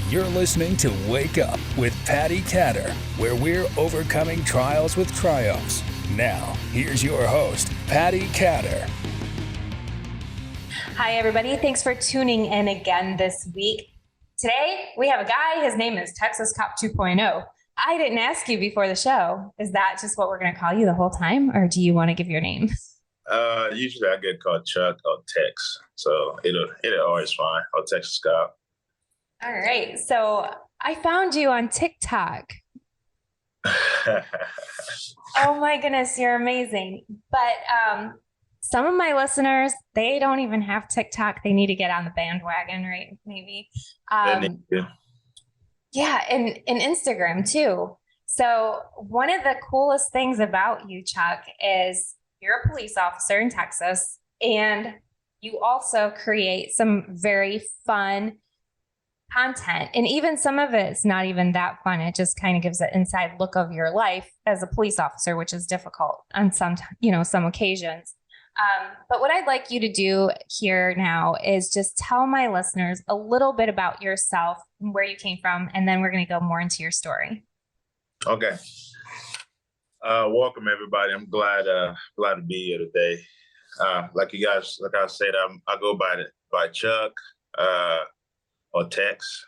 You're listening to Wake Up with Patti Catter, where we're overcoming trials with triumphs. Now, here's your host, Patti Catter. Hi, everybody. Thanks for tuning in again this week. Today, we have a guy. His name is TexasCop2.0. I didn't ask you before the show. Is that just what we're going to call you the whole time, or do you want to give your name? Usually I get called Chuck or Tex, so it'll always fine. Or Texas Cop. All right. So I found you on TikTok. Oh my goodness, you're amazing. But some of my listeners, they don't even have TikTok. They need to get on the bandwagon, right? Maybe. Yeah, and Instagram too. So one of the coolest things about you, Chuck, is you're a police officer in Texas, and you also create some very fun content. And even some of it's not even that fun. It just kind of gives an inside look of your life as a police officer, which is difficult on some occasions. But what I'd like you to do here now is just tell my listeners a little bit about yourself, where you came from, and then we're going to go more into your story. Okay. Welcome everybody. I'm glad to be here today. Like I said, I go by Chuck, or Tex,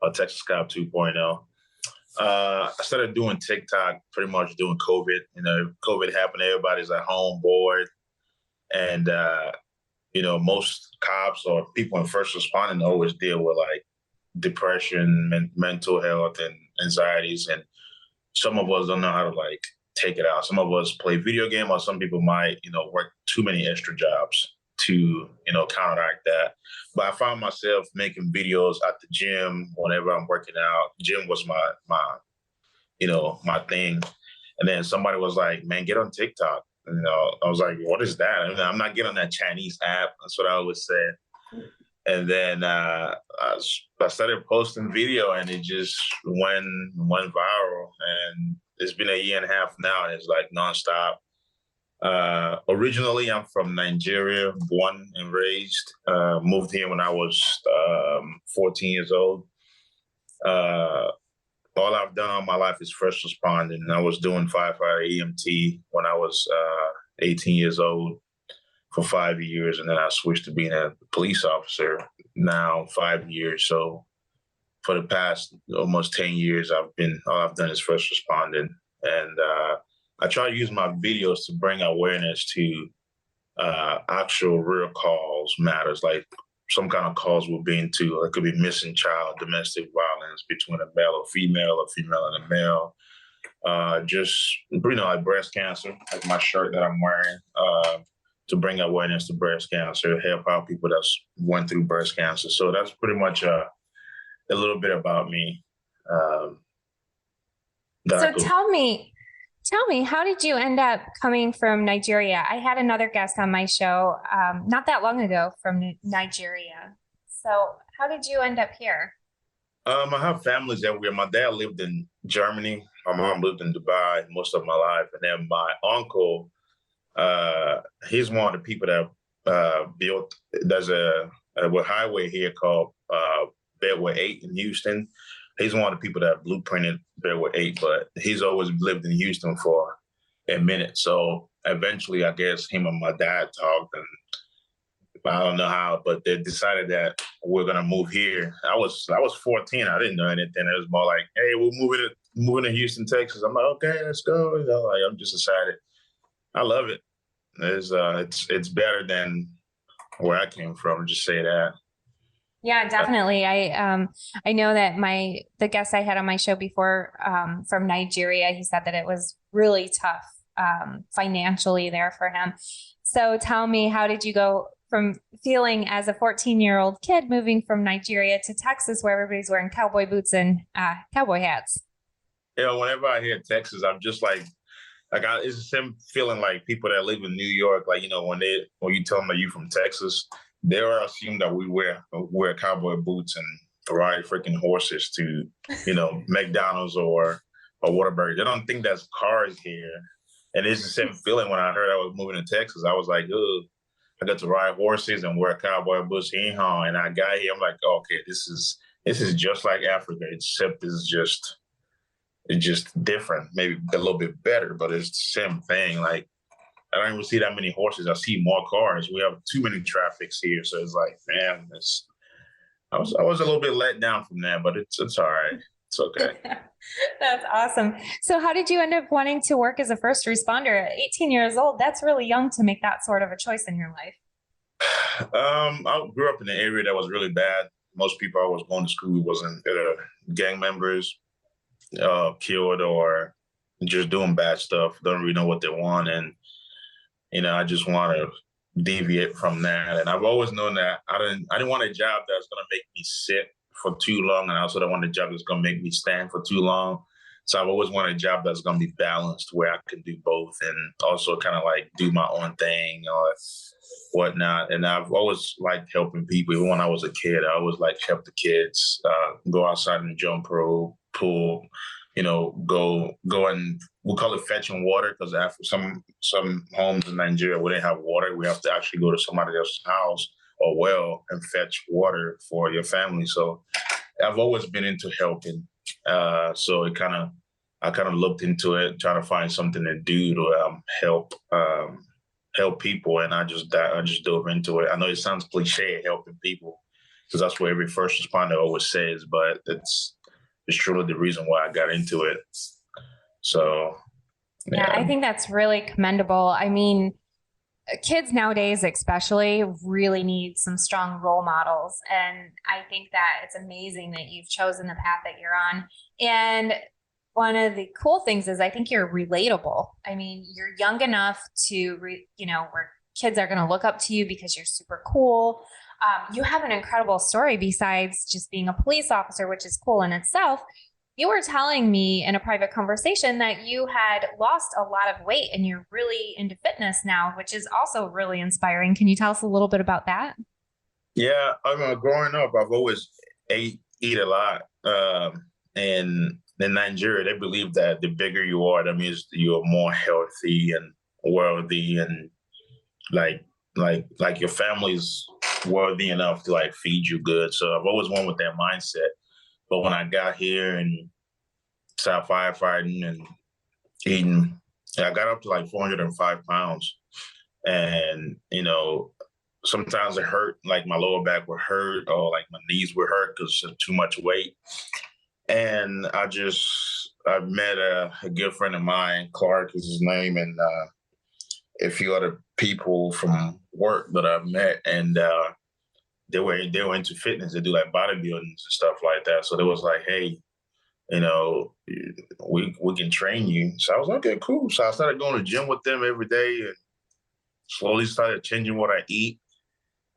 or TexasCop2.0. I started doing TikTok pretty much during COVID. COVID happened. Everybody's at home, bored. And, most cops or people in first responding always deal with like depression, mental health, and anxieties. And some of us don't know how to like take it out. Some of us play video game, or some people might, work too many extra jobs to, counteract that. But I found myself making videos at the gym whenever I'm working out. Gym was my thing. And then somebody was like, man, get on TikTok. And, I was like, what is that? I'm not getting on that Chinese app. That's what I always said. And then I started posting video, and it just went viral. And it's been 1.5 years now, and it's like nonstop. Originally, I'm from Nigeria, born and raised. Moved here when I was 14 years old. All I've done all my life is first responding. I was doing firefighter EMT when I was 18 years old for 5 years, and then I switched to being a police officer now 5 years. So for the past almost 10 years, all I've done is first responding. And I try to use my videos to bring awareness to actual real calls matters, like some kind of calls we've been to. It could be missing child, domestic violence between a male or female and a male. Like breast cancer, like my shirt that I'm wearing, to bring awareness to breast cancer, help out people that's went through breast cancer. So that's pretty much a little bit about me. So tell me, how did you end up coming from Nigeria? I had another guest on my show not that long ago from Nigeria. So how did you end up here? I have families everywhere. My dad lived in Germany. My mom lived in Dubai most of my life. And then my uncle, he's one of the people that built, there's a highway here called Bedway 8 in Houston. He's one of the people that blueprinted Bedway 8, but he's always lived in Houston for a minute. So eventually, I guess him and my dad talked, and I don't know how, but they decided that we're gonna move here. I was 14. I didn't know anything. It was more like, hey, we're moving to Houston, Texas. I'm like, okay, let's go. I'm just excited. I love it. It's better than where I came from. Just say that. Yeah, definitely. I know that the guest I had on my show before from Nigeria, he said that it was really tough financially there for him. So tell me, how did you go from feeling as a 14-year-old kid moving from Nigeria to Texas, where everybody's wearing cowboy boots and cowboy hats? Whenever I hear Texas, I'm just like it's the same feeling like people that live in New York. Like, when you tell them that you're from Texas, they all assume that we wear cowboy boots and ride freaking horses to, McDonald's or Whataburger. They don't think that's cars here. And it's the same feeling when I heard I was moving to Texas. I was like, ugh. I got to ride horses and wear cowboy boots anyhow. And I got here, I'm like, okay, this is just like Africa, except it's just different, maybe a little bit better, but it's the same thing. Like I don't even see that many horses. I see more cars. We have too many traffics here, so it's like, man, I was a little bit let down from that, but it's all right. It's okay. That's awesome. So how did you end up wanting to work as a first responder at 18 years old? That's really young to make that sort of a choice in your life. I grew up in an area that was really bad. Most people I was going to school wasn't gang members, killed or just doing bad stuff. Don't really know what they want, and I just want to deviate from that. And I've always known that I didn't want a job that's going to make me sit for too long, and I also don't want a job that's going to make me stand for too long. So I've always wanted a job that's going to be balanced, where I can do both and also kind of like do my own thing or whatnot. And I've always liked helping people. Even when I was a kid, I always liked help the kids, go outside and jump rope, pool, go and we call it fetching water, because after some homes in Nigeria where they have water, we have to actually go to somebody else's house or well and fetch water for your family. So I've always been into helping. So I kind of looked into it, trying to find something to do to help people, and I just dove into it. I know it sounds cliche, helping people, because that's what every first responder always says, but it's truly the reason why I got into it. So yeah, I think that's really commendable. I mean, kids nowadays especially really need some strong role models, and I think that it's amazing that you've chosen the path that you're on. And one of the cool things is I think you're relatable. I mean, you're young enough to where kids are going to look up to you because you're super cool. You have an incredible story besides just being a police officer, which is cool in itself. You were telling me in a private conversation that you had lost a lot of weight and you're really into fitness now, which is also really inspiring. Can you tell us a little bit about that? Yeah, I mean, growing up, I've always eat a lot. And in Nigeria, they believe that the bigger you are, that means you're more healthy and wealthy, and like your family's worthy enough to like feed you good. So I've always went with that mindset. But when I got here and started firefighting and eating, I got up to like 405 pounds. And, sometimes it hurt, like my lower back would hurt or like my knees would hurt because of too much weight. And I met a good friend of mine, Clark is his name, and a few other people from work that I've met, and they were into fitness. They do like bodybuilding and stuff like that. So they was like, hey, we can train you. So I was like, okay, cool. So I started going to the gym with them every day and slowly started changing what I eat.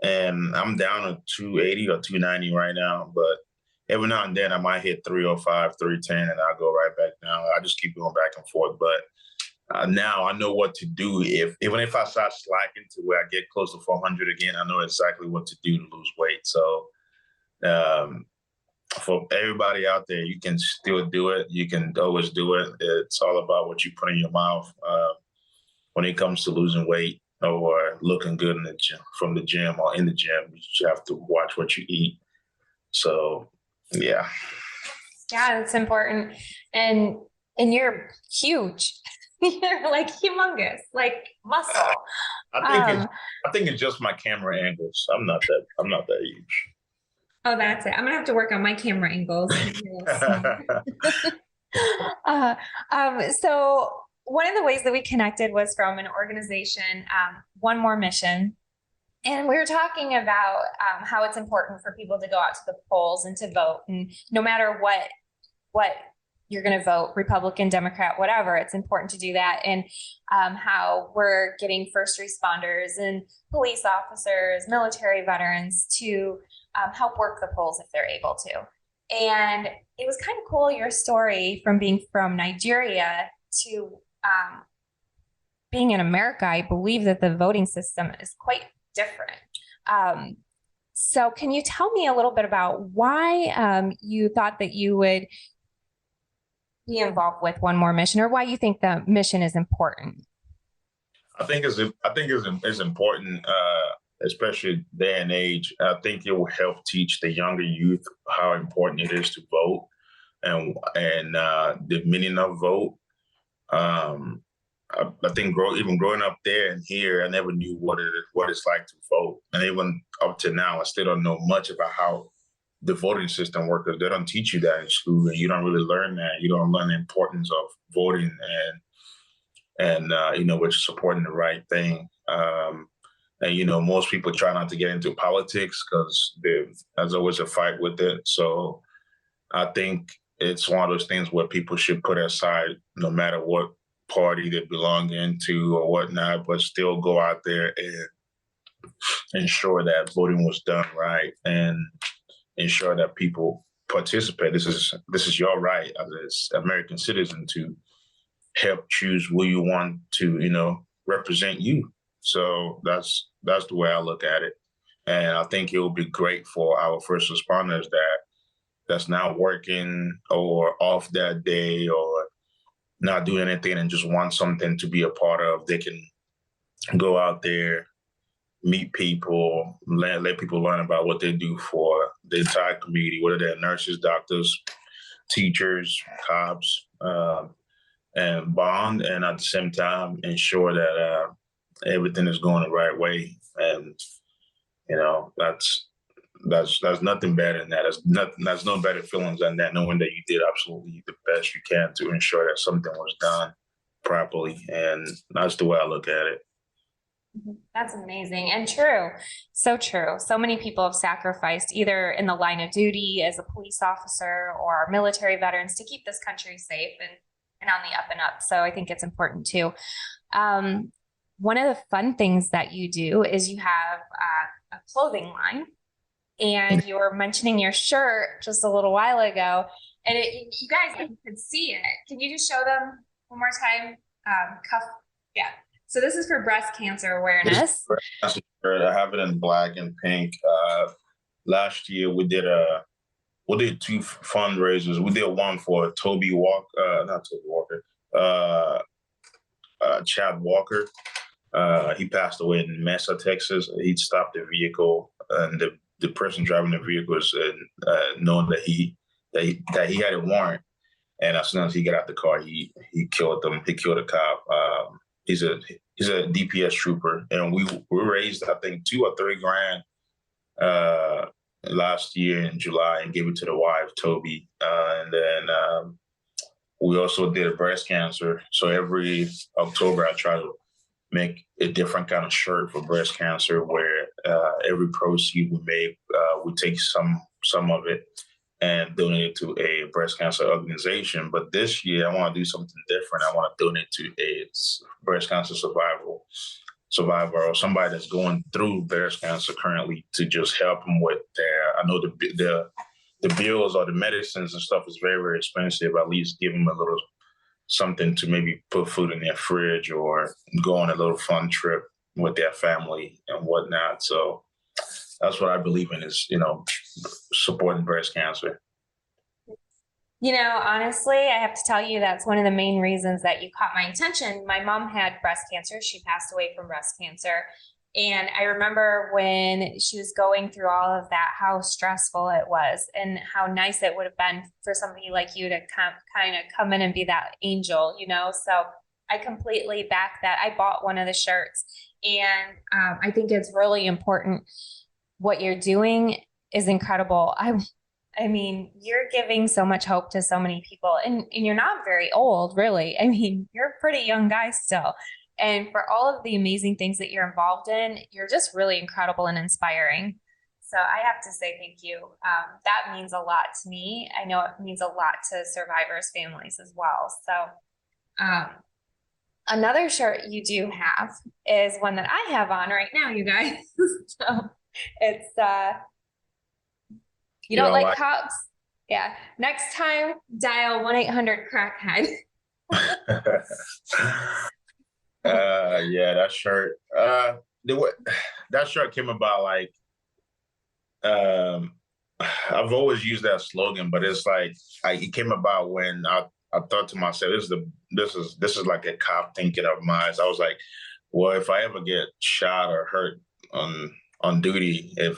And I'm down to 280 or 290 right now. But every now and then I might hit 305, 310, and I'll go right back down. I just keep going back and forth. But now I know what to do. Even if I start slacking to where I get close to 400 again, I know exactly what to do to lose weight. So for everybody out there, you can still do it. You can always do it. It's all about what you put in your mouth when it comes to losing weight or looking good in the gym, from the gym or in the gym. You have to watch what you eat. So, yeah. Yeah, it's important. And you're huge. You're like humongous, like muscle. I think it's just my camera angles. I'm not that huge. Oh, that's it. I'm gonna have to work on my camera angles. So one of the ways that we connected was from an organization, One More Mission. And we were talking about how it's important for people to go out to the polls and to vote. And no matter what you're going to vote, Republican, Democrat, whatever, it's important to do that. And how we're getting first responders and police officers, military veterans to help work the polls if they're able to. And it was kind of cool, your story from being from Nigeria to being in America. I believe that the voting system is quite different. So can you tell me a little bit about why you thought that you would be involved with One More Mission, or why you think the mission is important? it's important, especially day and age. I think it will help teach the younger youth how important it is to vote and the meaning of vote. Um, I think even growing up there and here, I never knew what it's like to vote, and even up to now, I still don't know much about how the voting system works. They don't teach you that in school, and you don't really learn that. You don't learn the importance of voting and which supporting the right thing. And most people try not to get into politics because there's always a fight with it. So I think it's one of those things where people should put aside, no matter what party they belong into or whatnot, but still go out there and ensure that voting was done right and ensure that people participate. This is your right as an American citizen to help choose who you want to, represent you. So that's the way I look at it. And I think it will be great for our first responders that's not working or off that day or not doing anything and just want something to be a part of. They can go out there, meet people, let people learn about what they do for the entire community, whether they're nurses, doctors, teachers, cops, and bond, and at the same time ensure that everything is going the right way. And that's nothing better than that. That's no better feelings than that, knowing that you did absolutely the best you can to ensure that something was done properly. And that's the way I look at it. That's amazing and true. So true. So many people have sacrificed either in the line of duty as a police officer or military veterans to keep this country safe and on the up and up. So I think it's important too. One of the fun things that you do is you have a clothing line, and you were mentioning your shirt just a little while ago, and you guys could see it. Can you just show them one more time? Yeah. So this is for breast cancer awareness. I have it in black and pink. Last year we did two fundraisers. We did one for Chad Walker. He passed away in Mesa, Texas. He stopped the vehicle, and the person driving the vehicle was knowing that he had a warrant. And as soon as he got out the car, he killed them. He killed a cop. He's a DPS trooper, and we raised I think $2 or $3 grand last year in July and gave it to the wife, Toby, and then we also did breast cancer. So every October I try to make a different kind of shirt for breast cancer, where every proceed we make, we take some of it and donate it to a breast cancer organization. But this year, I want to do something different. I want to donate to a breast cancer survivor or somebody that's going through breast cancer currently, to just help them with I know the bills or the medicines and stuff is very, very expensive. At least give them a little something to maybe put food in their fridge or go on a little fun trip with their family and whatnot. So that's what I believe in, is, supporting breast cancer. Honestly, I have to tell you, that's one of the main reasons that you caught my attention. My mom had breast cancer. She passed away from breast cancer. And I remember when she was going through all of that, how stressful it was and how nice it would have been for somebody like you to kind of come in and be that angel, So I completely back that. I bought one of the shirts, and I think it's really important. What you're doing is incredible. I mean, you're giving so much hope to so many people, and you're not very old, really. I mean, you're a pretty young guy still. And for all of the amazing things that you're involved in, you're just really incredible and inspiring. So I have to say thank you. That means a lot to me. I know it means a lot to survivors' families as well. So another shirt you do have is one that I have on right now, you guys. So it's you don't like cops? Yeah. Next time, dial 1-800-CRACKHEAD. Yeah, that shirt. That shirt came about I've always used that slogan, but it's it came about when I thought to myself, this is like a cop thinking of mine. I was like, Well, if I ever get shot or hurt on duty, if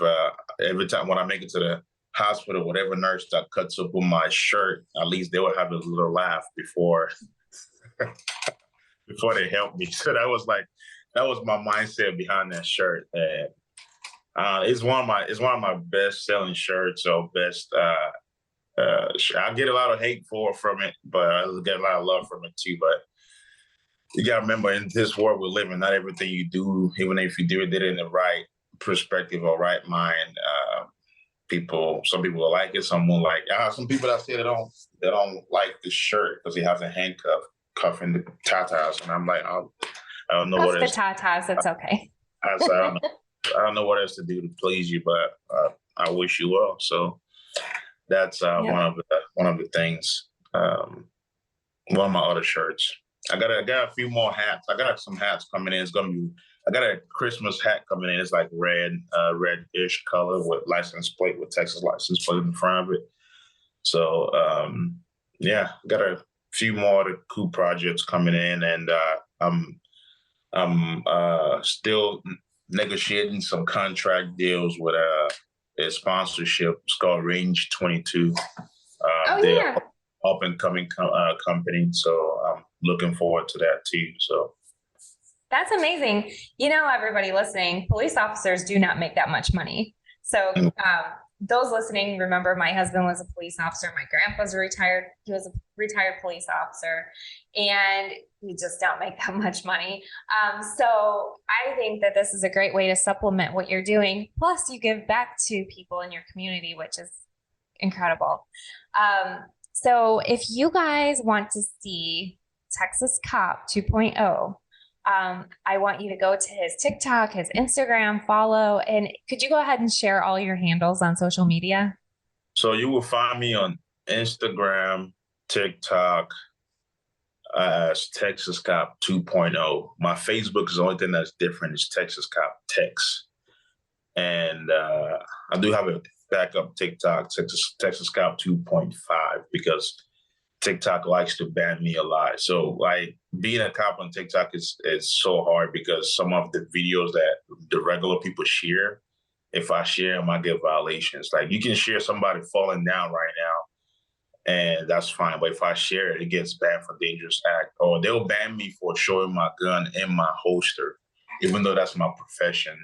every time when I make it to the hospital, whatever nurse that cuts up on my shirt, at least they will have a little laugh before before they help me. So that was my mindset behind that shirt. And it's one of my best selling shirts or best. I get a lot of hate from it, but I get a lot of love from it too. But you got to remember, in this world we live in, not everything you do, even if you did it in the right perspective or right mind, some people will like it, some won't like it. Some people that say they don't like the shirt because he has a handcuff cuffing the tatas, and I'm like, I don't know Cuff what the else. tatas, it's okay. I said, I don't know what else to do to please you, but I wish you well. So that's one of the things. One of my other shirts. I got a few more hats. I got some hats coming in. I got a Christmas hat coming in. It's like reddish color with license plate, with Texas license plate in front of it. So yeah, got a few more of the cool projects coming in, and I'm still negotiating some contract deals with a sponsorship. It's called Range 22. Yeah. Up and coming company. So I'm looking forward to that too. So that's amazing. You know, everybody listening, police officers do not make that much money. So those listening, remember my husband was a police officer. My grandpa's retired. He was a retired police officer, and you just don't make that much money. So I think that this is a great way to supplement what you're doing. Plus you give back to people in your community, which is incredible. So if you guys want to see Texas Cop 2.0, I want you to go to his TikTok, his Instagram, follow, and could you go ahead and share all your handles on social media? So you will find me on Instagram, TikTok, as Texas Cop 2.0. My Facebook is the only thing that's different. It's Texas Cop Tex. And I do have a backup TikTok, Texas Cop 2.5, because TikTok likes to ban me a lot. So like being a cop on TikTok is so hard because some of the videos that the regular people share, if I share them, I get violations. Like you can share somebody falling down right now, and that's fine. But if I share it, it gets banned for dangerous act, or they'll ban me for showing my gun in my holster, even though that's my profession.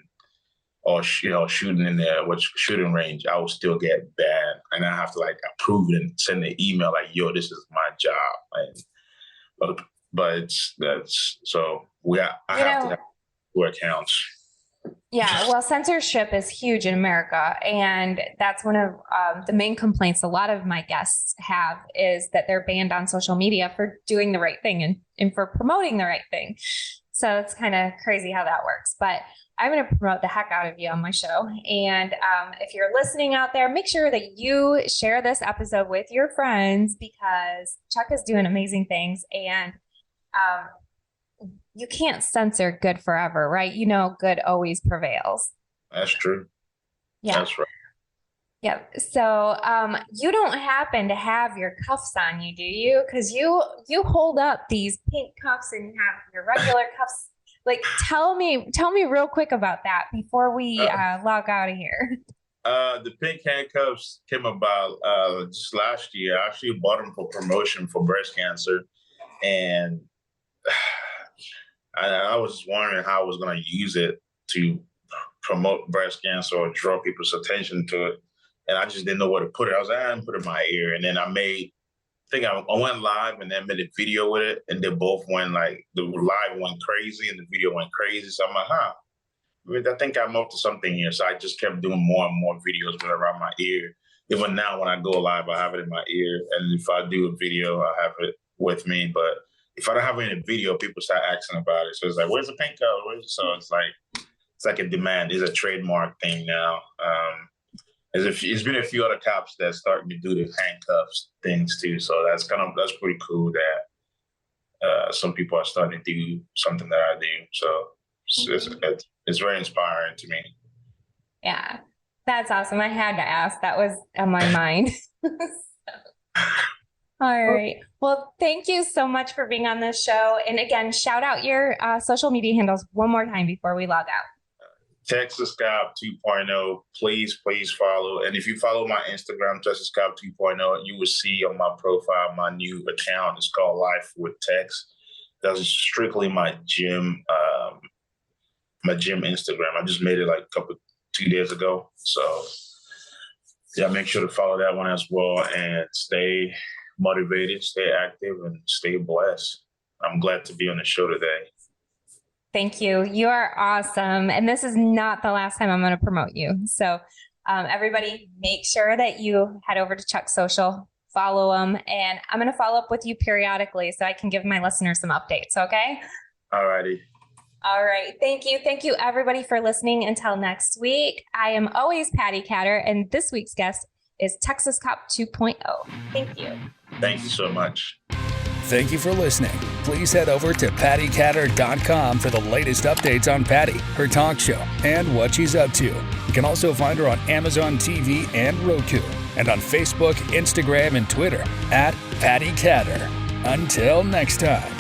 Or shooting in the shooting range, I will still get banned, and I have to like approve it and send an email like, "Yo, this is my job." But that's so I have to have 2 accounts. Yeah, well, censorship is huge in America, and that's one of the main complaints a lot of my guests have is that they're banned on social media for doing the right thing and for promoting the right thing. So it's kind of crazy how that works, but I'm going to promote the heck out of you on my show. And if you're listening out there, make sure that you share this episode with your friends because Chuck is doing amazing things. And you can't censor good forever, right? You know, good always prevails. That's true. Yeah. That's right. Yeah. So you don't happen to have your cuffs on you, do you? Because you hold up these pink cuffs and you have your regular cuffs. Like, tell me real quick about that before we log out of here. The pink handcuffs came about just last year. I actually bought them for promotion for breast cancer, and I was just wondering how I was going to use it to promote breast cancer or draw people's attention to it, and I just didn't know where to put it. I was like, I didn't put it in my ear, and then I went live and then made a video with it, and they both went like the live went crazy and the video went crazy. So I'm like, I think I'm up to something here. So I just kept doing more and more videos with it around my ear. Even now, when I go live, I have it in my ear, and if I do a video, I have it with me. But if I don't have it in a video, people start asking about it. So it's like, where's the pink color? So it's like a demand. It's a trademark thing now. It's been a few other cops that starting to do the handcuffs things too. So that's pretty cool that some people are starting to do something that I do. So it's very inspiring to me. Yeah, that's awesome. I had to ask. That was on my mind. All right. Well, thank you so much for being on this show. And again, shout out your social media handles one more time before we log out. TexasCop2.0. Please follow. And if you follow my Instagram, TexasCop2.0, you will see on my profile my new account. It's called Life with Tex. That's strictly my gym Instagram. I just made it like 2 days ago. So yeah, make sure to follow that one as well and stay motivated, stay active, and stay blessed. I'm glad to be on the show today. Thank you. You are awesome. And this is not the last time I'm going to promote you. So everybody, make sure that you head over to Chuck's social, follow him, and I'm going to follow up with you periodically so I can give my listeners some updates. Okay? All righty. All right. Thank you. Thank you, everybody, for listening. Until next week, I am always Patti Catter, and this week's guest is Texas Cop 2.0. Thank you. Thank you so much. Thank you for listening. Please head over to pattycatter.com for the latest updates on Patti, her talk show, and what she's up to. You can also find her on Amazon TV and Roku, and on Facebook, Instagram, and Twitter at Patti Catter. Until next time.